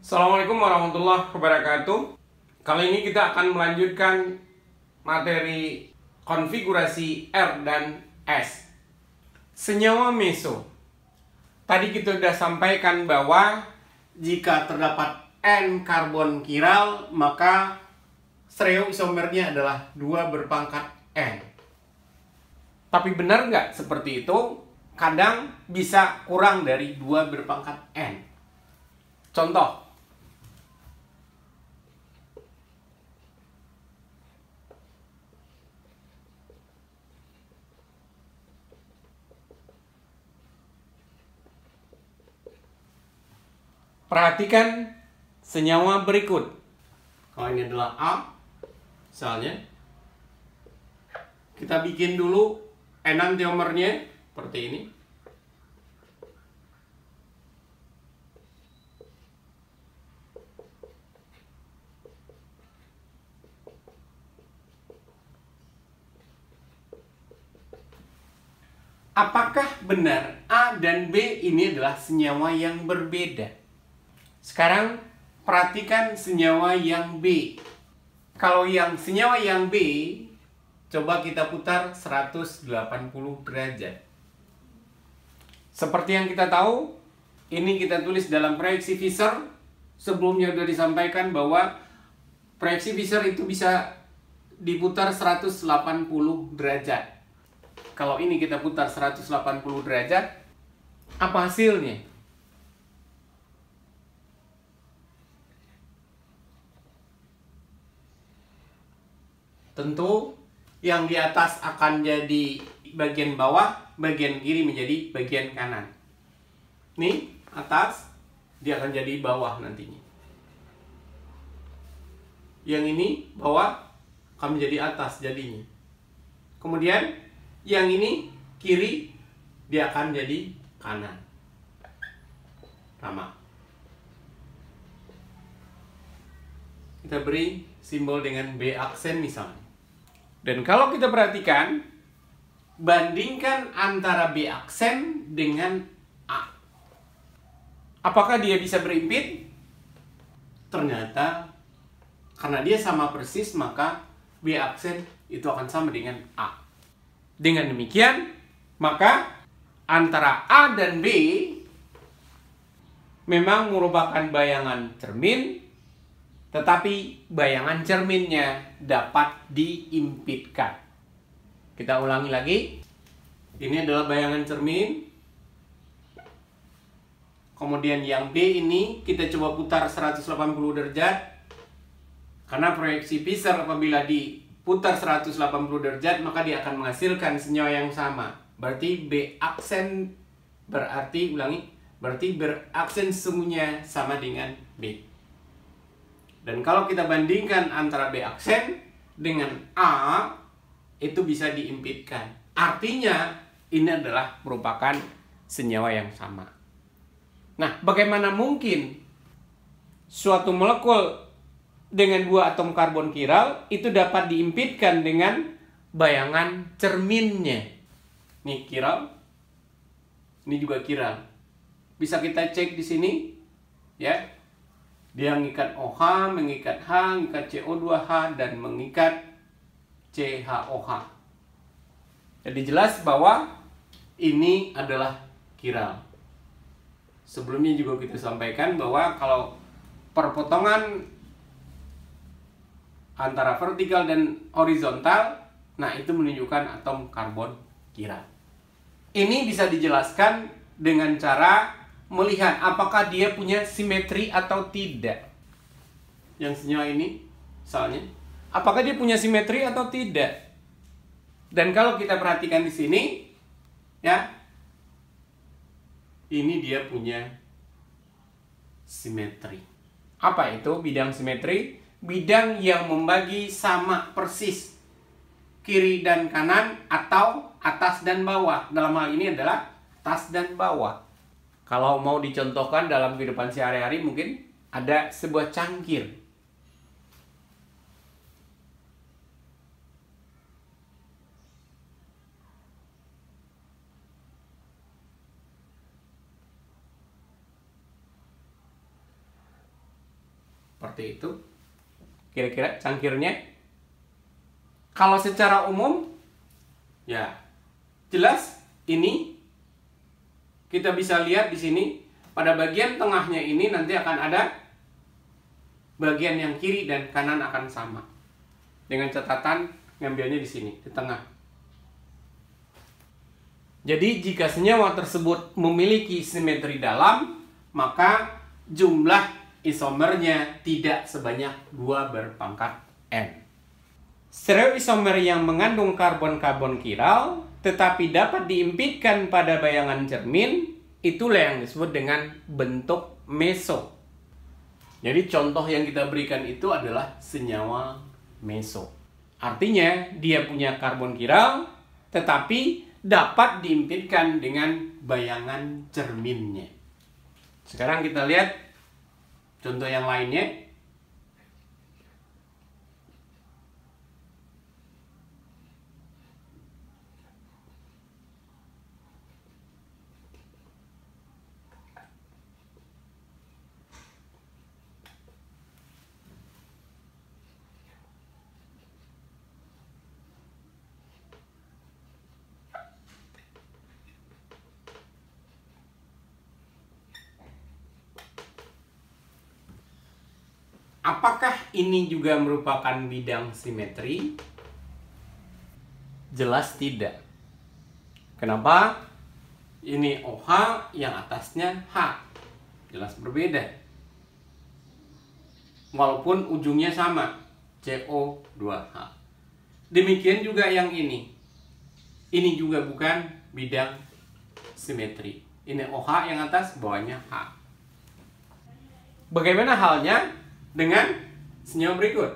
Assalamualaikum warahmatullahi wabarakatuh. Kali ini kita akan melanjutkan materi konfigurasi R dan S. Senyawa meso. Tadi kita sudah sampaikan bahwa jika terdapat N karbon kiral, maka stereoisomernya adalah 2 berpangkat N. Tapi benar nggak seperti itu? Kadang bisa kurang dari 2 berpangkat N. Contoh, perhatikan senyawa berikut. Kalau ini adalah A, misalnya, kita bikin dulu enantiomernya seperti ini. Apakah benar A dan B ini adalah senyawa yang berbeda? Sekarang perhatikan senyawa yang B. Kalau yang senyawa yang B, coba kita putar 180 derajat. Seperti yang kita tahu, ini kita tulis dalam proyeksi Fisher. Sebelumnya sudah disampaikan bahwa proyeksi Fisher itu bisa diputar 180 derajat. Kalau ini kita putar 180 derajat, apa hasilnya? Tentu yang di atas akan jadi bagian bawah, bagian kiri menjadi bagian kanan. Nih, atas, dia akan jadi bawah nantinya. Yang ini, bawah, akan menjadi atas jadinya. Kemudian, yang ini, kiri, dia akan jadi kanan. Sama. Kita beri simbol dengan B aksen misalnya. Dan kalau kita perhatikan, bandingkan antara B aksen dengan A. Apakah dia bisa berimpit? Ternyata, karena dia sama persis, maka B aksen itu akan sama dengan A. Dengan demikian, maka antara A dan B memang merupakan bayangan cermin, tetapi bayangan cerminnya dapat diimpitkan. Kita ulangi lagi. Ini adalah bayangan cermin. Kemudian yang B ini kita coba putar 180 derajat. Karena proyeksi Fisher apabila diputar 180 derajat, maka dia akan menghasilkan senyawa yang sama. Berarti B aksen, berarti beraksen sungguhnya sama dengan B. Dan kalau kita bandingkan antara B aksen dengan A, itu bisa diimpitkan. Artinya, ini adalah merupakan senyawa yang sama. Nah, bagaimana mungkin suatu molekul dengan 2 atom karbon kiral itu dapat diimpitkan dengan bayangan cerminnya? Nih kiral, ini juga kiral. Bisa kita cek di sini, ya. Dia mengikat OH, mengikat H, mengikat CO2H, dan mengikat CHOH. Jadi jelas bahwa ini adalah kiral. Sebelumnya juga kita sampaikan bahwa kalau perpotongan antara vertikal dan horizontal, nah itu menunjukkan atom karbon kiral. Ini bisa dijelaskan dengan cara melihat apakah dia punya simetri atau tidak. Yang senyawa ini, misalnya, apakah dia punya simetri atau tidak? Dan kalau kita perhatikan di sini, ya, ini dia punya simetri. Apa itu bidang simetri? Bidang yang membagi sama persis kiri dan kanan atau atas dan bawah. Dalam hal ini adalah atas dan bawah. Kalau mau dicontohkan dalam kehidupan sehari-hari, mungkin ada sebuah cangkir. Seperti itu kira-kira cangkirnya. Kalau secara umum ya jelas ini kita bisa lihat di sini pada bagian tengahnya ini nanti akan ada bagian yang kiri dan kanan akan sama. Dengan catatan ngambilnya di sini di tengah. Jadi jika senyawa tersebut memiliki simetri dalam, maka jumlah isomernya tidak sebanyak 2 berpangkat N. Stereoisomer yang mengandung karbon-karbon kiral tetapi dapat diimpitkan pada bayangan cermin, itulah yang disebut dengan bentuk meso. Jadi contoh yang kita berikan itu adalah senyawa meso. Artinya dia punya karbon kiral tetapi dapat diimpitkan dengan bayangan cerminnya. Sekarang kita lihat contoh yang lainnya. Apakah ini juga merupakan bidang simetri? Jelas tidak. Kenapa? Ini OH, yang atasnya H. Jelas berbeda. Walaupun ujungnya sama, CO2H. Demikian juga yang ini. Ini juga bukan bidang simetri. Ini OH yang atas, bawahnya H. Bagaimana halnya dengan senyawa berikut?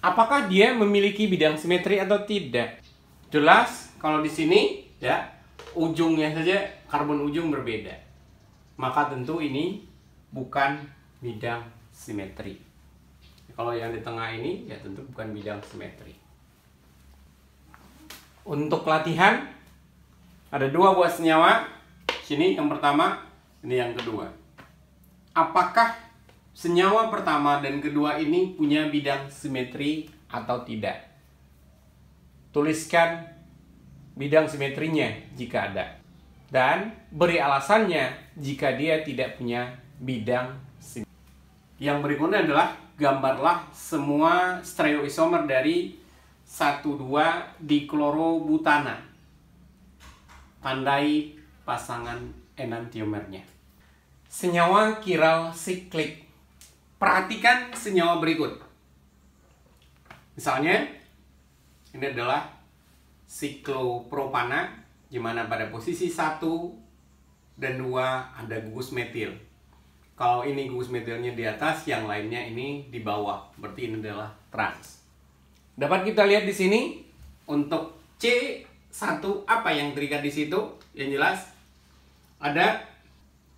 Apakah dia memiliki bidang simetri atau tidak? Jelas kalau di sini ya ujungnya saja karbon ujung berbeda, maka tentu ini bukan bidang simetri. Kalau yang di tengah ini ya tentu bukan bidang simetri. Untuk latihan ada 2 buah senyawa. Sini yang pertama, ini yang kedua. Apakah senyawa pertama dan kedua ini punya bidang simetri atau tidak? Tuliskan bidang simetrinya jika ada, dan beri alasannya jika dia tidak punya bidang simetri. Yang berikutnya adalah gambarlah semua stereoisomer dari 1,2 diklorobutana. Tandai pasangan enantiomernya. Senyawa kiral siklik. Perhatikan senyawa berikut. Misalnya ini adalah siklopropana, di mana pada posisi 1 dan 2 ada gugus metil. Kalau ini gugus metilnya di atas, yang lainnya ini di bawah. Berarti ini adalah trans. Dapat kita lihat di sini untuk C1 apa yang terikat di situ? Yang jelas ada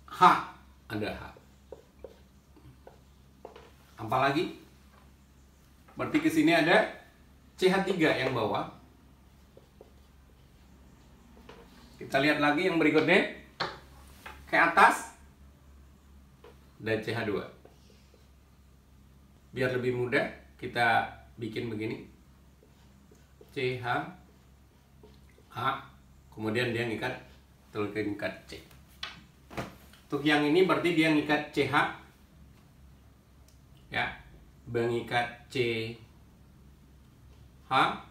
H, Apalagi? Berarti ke sini ada CH3 yang bawah. Kita lihat lagi yang berikutnya. Ke atas dan CH2. Biar lebih mudah kita bikin begini. CH H, kemudian dia ngikat ngikat C. Untuk yang ini berarti dia ngikat CH ya, mengikat CH,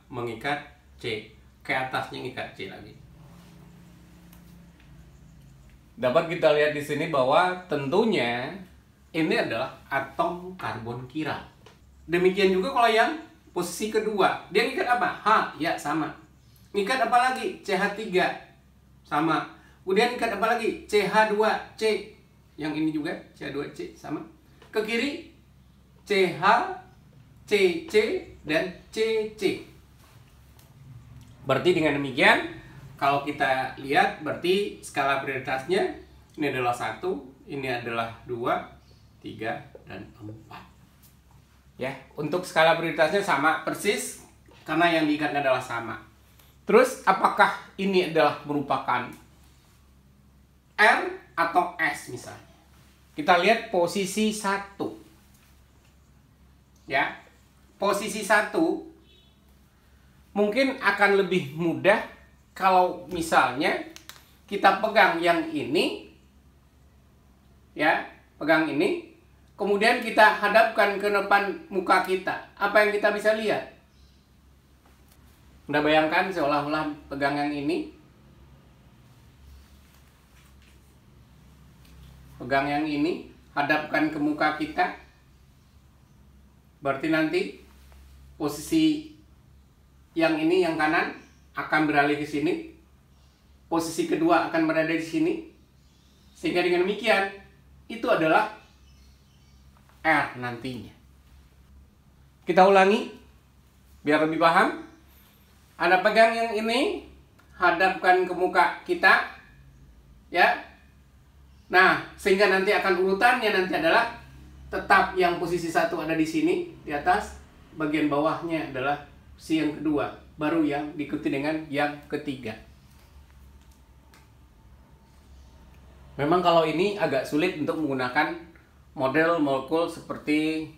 mengikat C, ke atasnya ngikat C lagi. Dapat kita lihat di sini bahwa tentunya ini adalah atom karbon kiral. Demikian juga kalau yang posisi kedua, dia ngikat apa? H, ya sama. Ngikat apa lagi? CH3, sama. Kemudian ngikat apa lagi? CH2C. Yang ini juga CH2C, sama. Ke kiri, CH, CC, dan CC. Berarti dengan demikian, Kalau kita lihat berarti skala prioritasnya ini adalah 1, ini adalah 2, 3, dan 4. Ya, untuk skala prioritasnya sama persis karena yang diikat adalah sama. Terus apakah ini adalah merupakan R atau S misalnya? Kita lihat posisi 1. Ya. Posisi 1 mungkin akan lebih mudah kalau misalnya kita pegang yang ini, ya, pegang ini, kemudian kita hadapkan ke depan muka kita. Apa yang kita bisa lihat? Anda bayangkan seolah-olah pegang yang ini, pegang yang ini, hadapkan ke muka kita. Berarti nanti posisi yang ini, yang kanan, akan beralih ke sini. Posisi kedua akan berada di sini. Sehingga dengan demikian, itu adalah R nantinya. Kita ulangi, biar lebih paham. Anda pegang yang ini, hadapkan ke muka kita. Ya. Nah, sehingga nanti akan urutannya nanti adalah tetap yang posisi 1 ada di sini, di atas. Bagian bawahnya adalah posisi yang kedua. Baru yang diikuti dengan yang ketiga. Memang kalau ini agak sulit untuk menggunakan model molekul seperti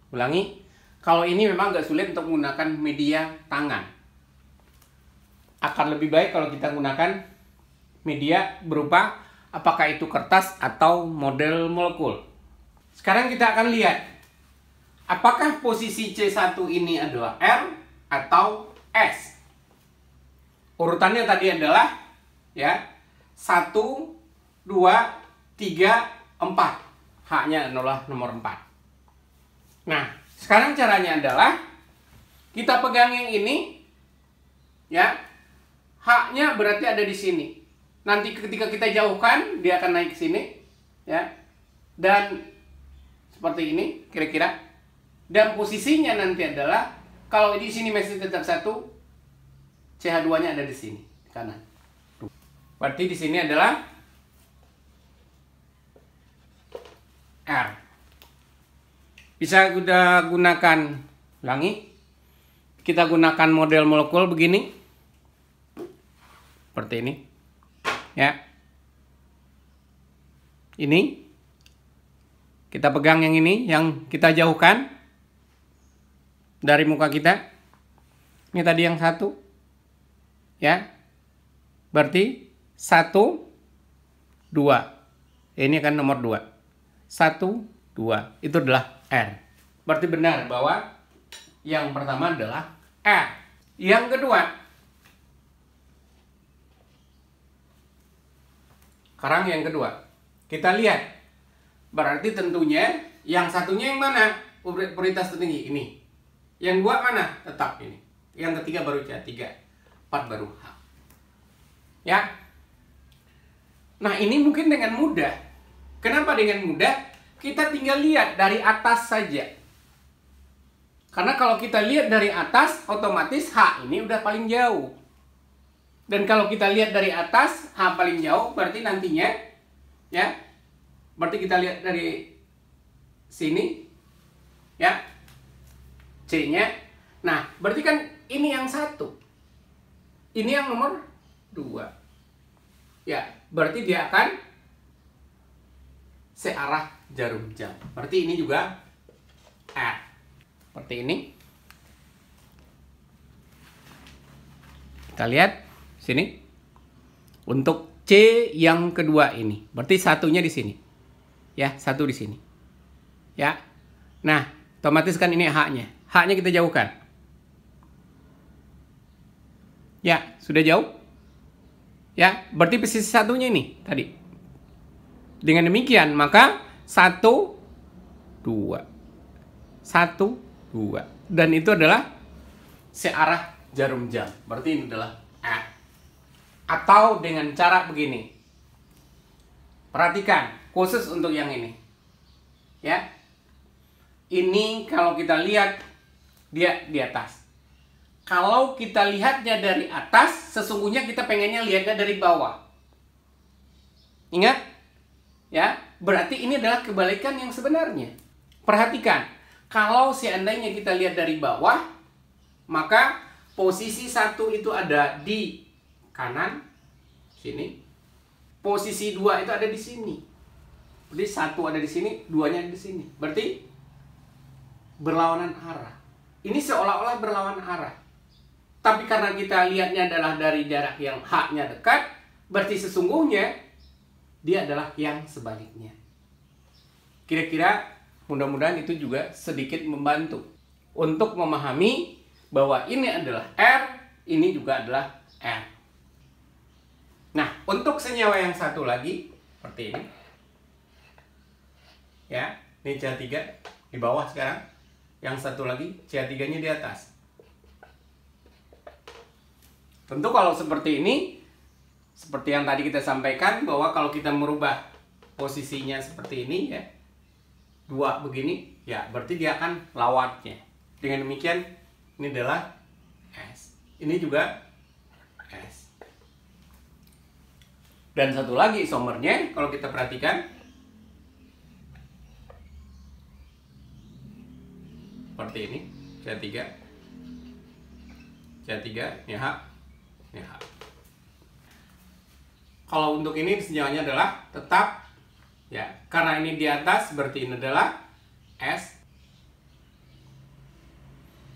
ulangi. Kalau ini memang agak sulit untuk menggunakan media tangan. Akan lebih baik kalau kita menggunakan media berupa apakah itu kertas atau model molekul. Sekarang kita akan lihat apakah posisi C1 ini adalah R atau S? Urutannya tadi adalah ya 1, 2, 3, 4. H-nya adalah nomor 4. Nah, sekarang caranya adalah kita pegang yang ini, ya. H-nya berarti ada di sini. Nanti ketika kita jauhkan, dia akan naik ke sini, ya. Dan seperti ini kira-kira. Dan posisinya nanti adalah kalau di sini masih tetap 1, CH2-nya ada di sini, di kanan. Berarti di sini adalah R. Bisa kita gunakan, ulangi. Kita gunakan model molekul begini. Seperti ini. Ya. Ini. Kita pegang yang ini, yang kita jauhkan dari muka kita. Ini tadi yang 1. Ya. Berarti 1, 2. Ini kan nomor 2. 1, 2. Itu adalah R. Berarti benar bahwa yang pertama adalah R. Yang kedua. Sekarang yang kedua. Kita lihat. Berarti tentunya yang satunya yang mana? Prioritas tertinggi ini. Yang 2 mana? Tetap ini. Yang ketiga baru C3. 4 baru H. Ya. Nah, ini mungkin dengan mudah. Kenapa dengan mudah? Kita tinggal lihat dari atas saja. Karena kalau kita lihat dari atas, otomatis H ini udah paling jauh. Dan kalau kita lihat dari atas, H paling jauh, berarti nantinya, ya, berarti kita lihat dari sini, ya, C-nya. Nah, berarti kan ini yang 1. Ini yang nomor 2. Ya, berarti dia akan searah jarum jam. Berarti ini juga R. Seperti ini. Kita lihat sini. Untuk C yang kedua ini. Berarti satunya di sini. Ya, 1 di sini. Ya. Nah, otomatis kan ini H-nya. H-nya kita jauhkan. Ya, sudah jauh. Ya, berarti posisi satunya ini tadi. Dengan demikian, maka 1, 2. 1, 2. Dan itu adalah searah jarum jam. Berarti ini adalah R. Atau dengan cara begini. Perhatikan, khusus untuk yang ini. Ya. Ini kalau kita lihat dia di atas. Kalau kita lihatnya dari atas, sesungguhnya kita pengennya lihatnya dari bawah. Ingat? Ya, berarti ini adalah kebalikan yang sebenarnya. Perhatikan, kalau seandainya kita lihat dari bawah, maka posisi 1 itu ada di kanan, sini. Posisi 2 itu ada di sini. Jadi 1 ada di sini, 2-nya ada di sini. Berarti berlawanan arah. Ini seolah-olah berlawanan arah. Tapi karena kita lihatnya adalah dari jarak yang H-nya dekat, berarti sesungguhnya dia adalah yang sebaliknya. Kira-kira mudah-mudahan itu juga sedikit membantu untuk memahami bahwa ini adalah R, ini juga adalah R. Nah, untuk senyawa yang satu lagi, seperti ini. Ya, ini CH3 di bawah sekarang. Yang satu lagi, CH3-nya di atas. Tentu kalau seperti ini, seperti yang tadi kita sampaikan, bahwa kalau kita merubah posisinya seperti ini, ya, 2 begini, ya berarti dia akan lawatnya. Dengan demikian, ini adalah S. Ini juga S. Dan satu lagi isomernya, kalau kita perhatikan, seperti ini, CH3, CH3, ini H, ini H. Kalau untuk ini senyawanya adalah tetap, ya, karena ini di atas berarti ini adalah S.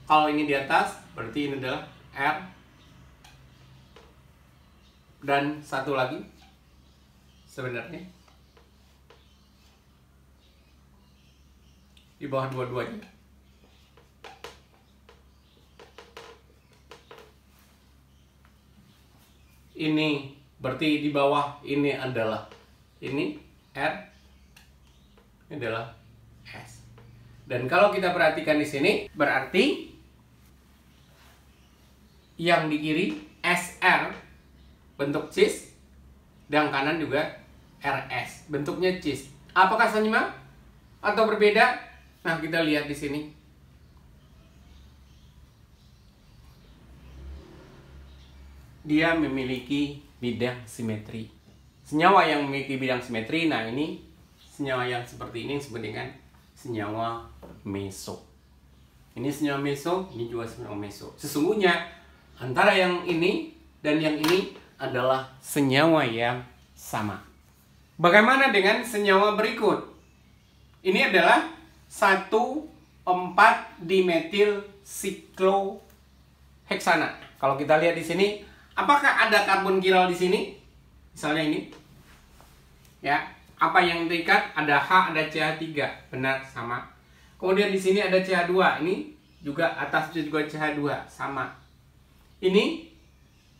Kalau ini di atas berarti ini adalah R. Dan satu lagi sebenarnya di bawah dua-duanya. Ini berarti di bawah ini adalah ini R, ini adalah S. Dan kalau kita perhatikan di sini berarti yang di kiri SR bentuk cis, dan kanan juga RS bentuknya cis. Apakah sama atau berbeda? Nah, kita lihat di sini. Dia memiliki bidang simetri. Senyawa yang memiliki bidang simetri, nah ini senyawa yang seperti ini disebut dengan senyawa meso. Ini senyawa meso, ini juga senyawa meso. Sesungguhnya antara yang ini dan yang ini adalah senyawa yang sama. Bagaimana dengan senyawa berikut? Ini adalah 1,4-dimetil sikloheksana. Kalau kita lihat di sini, apakah ada karbon kiral di sini? Misalnya ini. Ya, apa yang terikat? Ada H, ada CH3. Benar, sama. Kemudian di sini ada CH2. Ini juga atas juga CH2, sama. Ini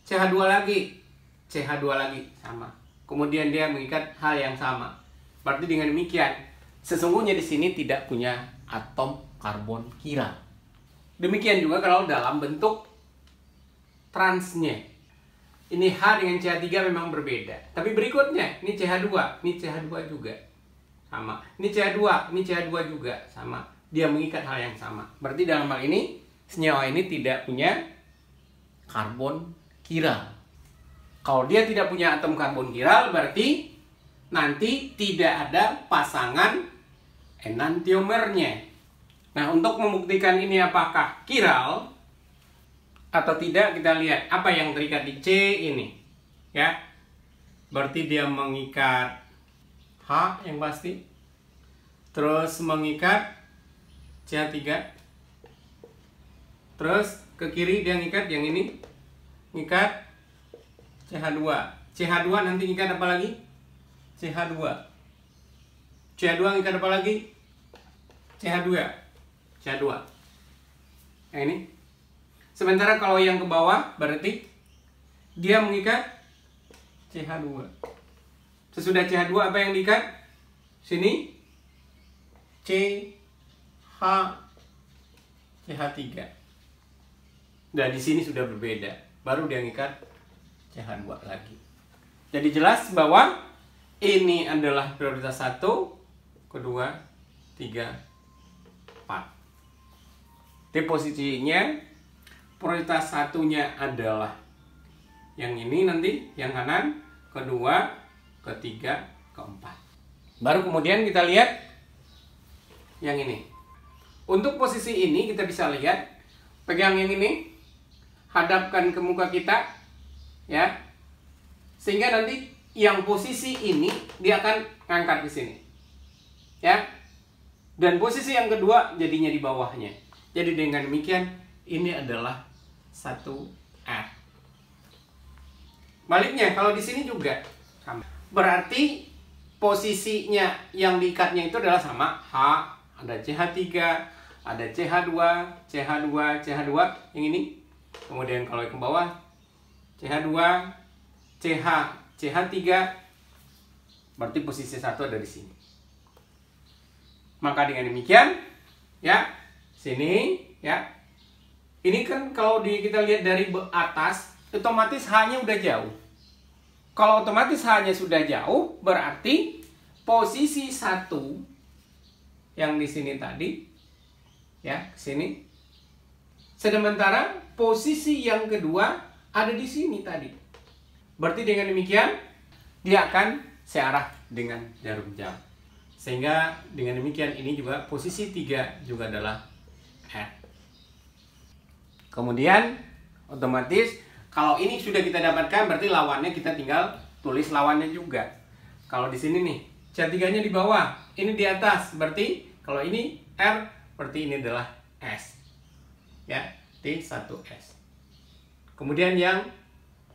CH2 lagi. CH2 lagi, sama. Kemudian dia mengikat hal yang sama. Berarti dengan demikian, sesungguhnya di sini tidak punya atom karbon kiral. Demikian juga kalau dalam bentuk transnya. Ini H dengan CH3 memang berbeda. Tapi berikutnya, ini CH2, ini CH2 juga sama. Ini CH2, ini CH2 juga sama. Dia mengikat hal yang sama. Berarti dalam hal ini, senyawa ini tidak punya karbon kiral. Kalau dia tidak punya atom karbon kiral, berarti nanti tidak ada pasangan enantiomernya. Nah, untuk membuktikan ini apakah kiral atau tidak, kita lihat apa yang terikat di C ini, ya. Berarti dia mengikat H yang pasti, terus mengikat CH3, terus ke kiri dia ngikat yang ini, ngikat CH2. CH2 nanti ngikat apa lagi? CH2. CH2 ngikat apa lagi? CH2. CH2. Nah, ini. Sementara kalau yang ke bawah berarti dia mengikat CH2. Sesudah CH2 apa yang diikat? Sini CH CH3. Nah, di sini sudah berbeda. Baru dia mengikat CH2 lagi. Jadi jelas bahwa ini adalah prioritas 1, kedua, 3, 4. Di posisinya prioritas satunya adalah yang ini nanti, yang kanan, kedua, ketiga, keempat. Baru kemudian kita lihat yang ini. Untuk posisi ini kita bisa lihat, pegang yang ini, hadapkan ke muka kita, ya, sehingga nanti yang posisi ini dia akan ngangkat ke sini, ya, dan posisi yang kedua jadinya di bawahnya. Jadi dengan demikian ini adalah satu R. Baliknya kalau di sini juga sama. Berarti posisinya yang diikatnya itu adalah sama. H, ada CH3, ada CH2, CH2, CH2 yang ini. Kemudian kalau ke bawah CH2, CH, CH3. Berarti posisi satu ada di sini. Maka dengan demikian, ya, sini, ya. Ini kan kalau kita lihat dari atas, otomatis H-nya udah jauh. Kalau otomatis H-nya sudah jauh, berarti posisi satu yang di sini tadi, ya, sini. Sementara posisi yang kedua ada di sini tadi. Berarti dengan demikian dia akan searah dengan jarum jam. Sehingga dengan demikian ini juga posisi 3 juga adalah R. Kemudian otomatis kalau ini sudah kita dapatkan, berarti lawannya kita tinggal tulis lawannya juga. Kalau di sini nih, C3-nya di bawah, ini di atas. Berarti kalau ini R, berarti ini adalah S. Ya, T1S. Kemudian yang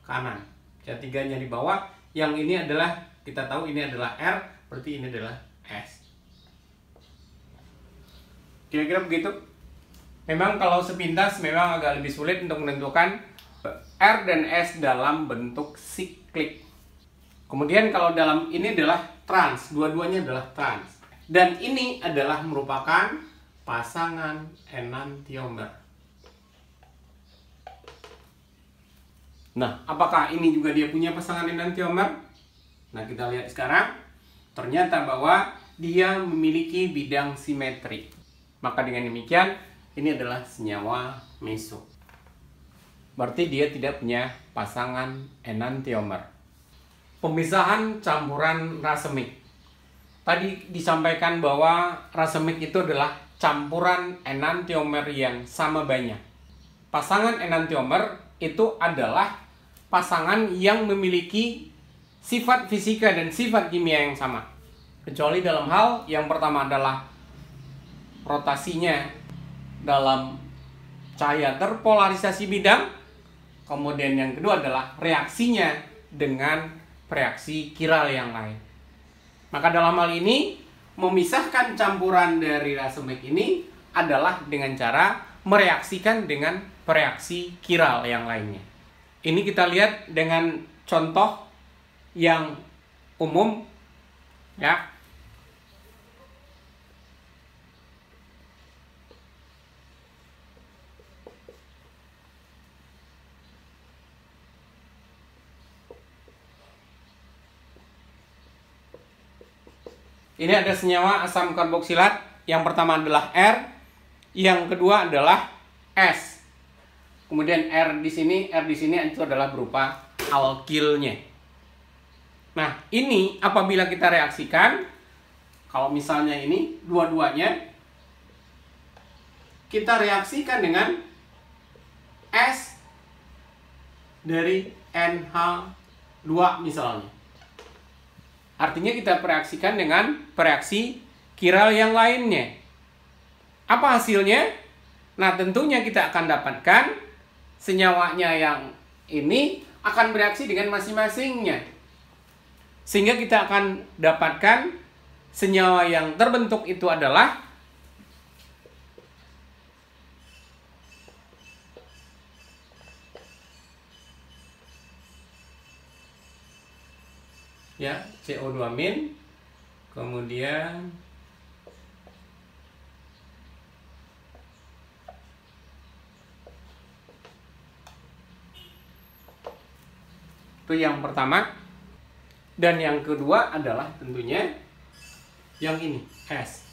kanan, C3-nya di bawah, yang ini adalah, kita tahu ini adalah R, berarti ini adalah S. Kira-kira begitu. Memang kalau sepintas memang agak lebih sulit untuk menentukan R dan S dalam bentuk siklik. Kemudian kalau dalam ini adalah trans, dua-duanya adalah trans. Dan ini adalah merupakan pasangan enantiomer. Nah, apakah ini juga dia punya pasangan enantiomer? Nah, kita lihat sekarang. Ternyata bahwa dia memiliki bidang simetri. Maka dengan demikian, ini adalah senyawa meso. Berarti dia tidak punya pasangan enantiomer. Pemisahan campuran racemic. Tadi disampaikan bahwa racemic itu adalah campuran enantiomer yang sama banyak. Pasangan enantiomer itu adalah pasangan yang memiliki sifat fisika dan sifat kimia yang sama. Kecuali dalam hal yang pertama adalah rotasinya dalam cahaya terpolarisasi bidang. Kemudian yang kedua adalah reaksinya dengan reaksi kiral yang lain. Maka dalam hal ini, memisahkan campuran dari racemic ini adalah dengan cara mereaksikan dengan reaksi kiral yang lainnya. Ini kita lihat dengan contoh yang umum, ya. Ini ada senyawa asam karboksilat. Yang pertama adalah R, yang kedua adalah S. Kemudian R di sini itu adalah berupa alkilnya. Nah, ini apabila kita reaksikan, kalau misalnya ini dua-duanya kita reaksikan dengan S dari NH2 misalnya. Artinya kita reaksikan dengan reaksi kiral yang lainnya. Apa hasilnya? Nah, tentunya kita akan dapatkan senyawanya yang ini akan bereaksi dengan masing-masingnya. Sehingga kita akan dapatkan senyawa yang terbentuk itu adalah ya, CO2-, kemudian itu yang pertama. Dan yang kedua adalah tentunya yang ini, S,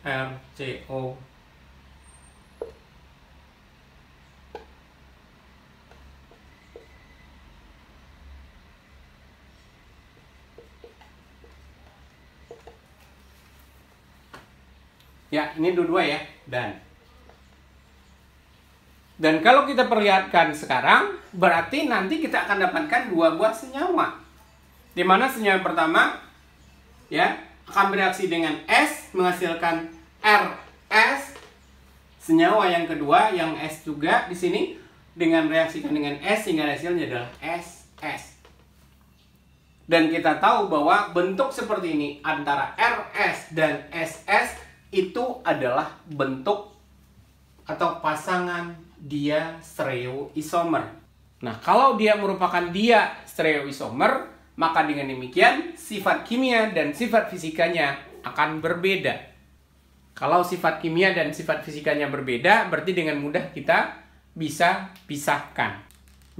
RCO Ya, ini dua-dua ya, dan kalau kita perlihatkan sekarang, berarti nanti kita akan dapatkan dua buah senyawa. Di mana senyawa pertama ya akan bereaksi dengan S menghasilkan RS. Senyawa yang kedua yang S juga di sini dengan reaksikan dengan S sehingga hasilnya adalah SS. Dan kita tahu bahwa bentuk seperti ini antara RS dan SS itu adalah bentuk atau pasangan dia stereoisomer. Nah, kalau dia merupakan dia stereoisomer, maka dengan demikian sifat kimia dan sifat fisikanya akan berbeda. Kalau sifat kimia dan sifat fisikanya berbeda, berarti dengan mudah kita bisa pisahkan.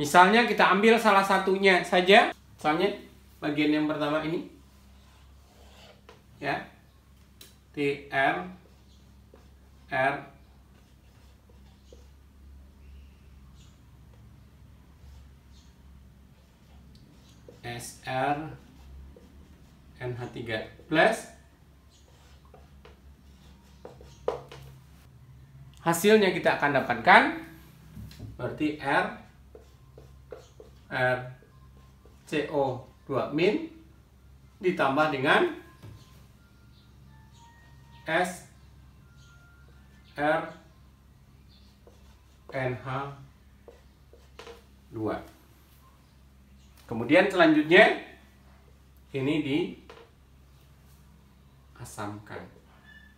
Misalnya kita ambil salah satunya saja, misalnya bagian yang pertama ini, ya, TR, R, SR, NH3 plus. Hasilnya kita akan dapatkan berarti CO2- ditambah dengan SRNH2. Kemudian selanjutnya ini diasamkan.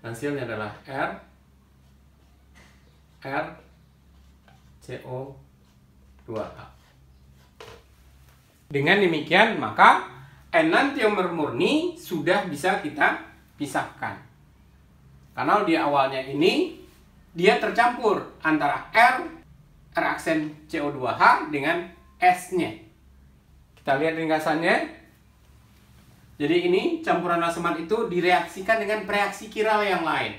Hasilnya adalah RCO2H. Dengan demikian maka enantiomer murni sudah bisa kita pisahkan. Karena di awalnya ini dia tercampur antara R aksen CO2H dengan S-nya. Kita lihat ringkasannya. Jadi ini campuran asemat itu direaksikan dengan reaksi kiral yang lain.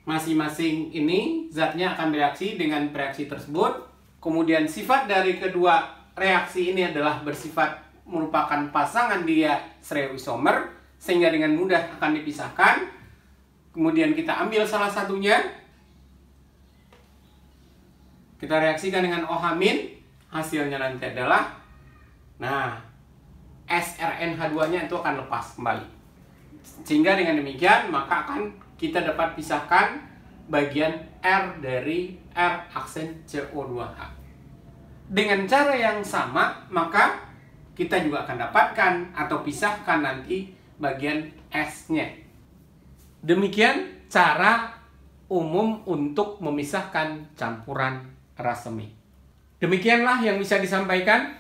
Masing-masing ini zatnya akan bereaksi dengan reaksi tersebut. Kemudian sifat dari kedua reaksi ini adalah bersifat merupakan pasangan dia stereoisomer, sehingga dengan mudah akan dipisahkan. Kemudian kita ambil salah satunya, kita reaksikan dengan OH-, hasilnya nanti adalah SRNH2-nya itu akan lepas kembali. Sehingga dengan demikian maka akan kita dapat pisahkan bagian R dari R aksen CO2H. Dengan cara yang sama maka kita juga akan dapatkan atau pisahkan nanti bagian S-nya. Demikian cara umum untuk memisahkan campuran racemate. Demikianlah yang bisa disampaikan.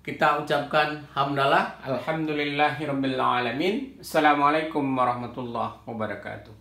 Kita ucapkan hamdalah, alhamdulillahirabbil alamin. Assalamualaikum warahmatullahi wabarakatuh.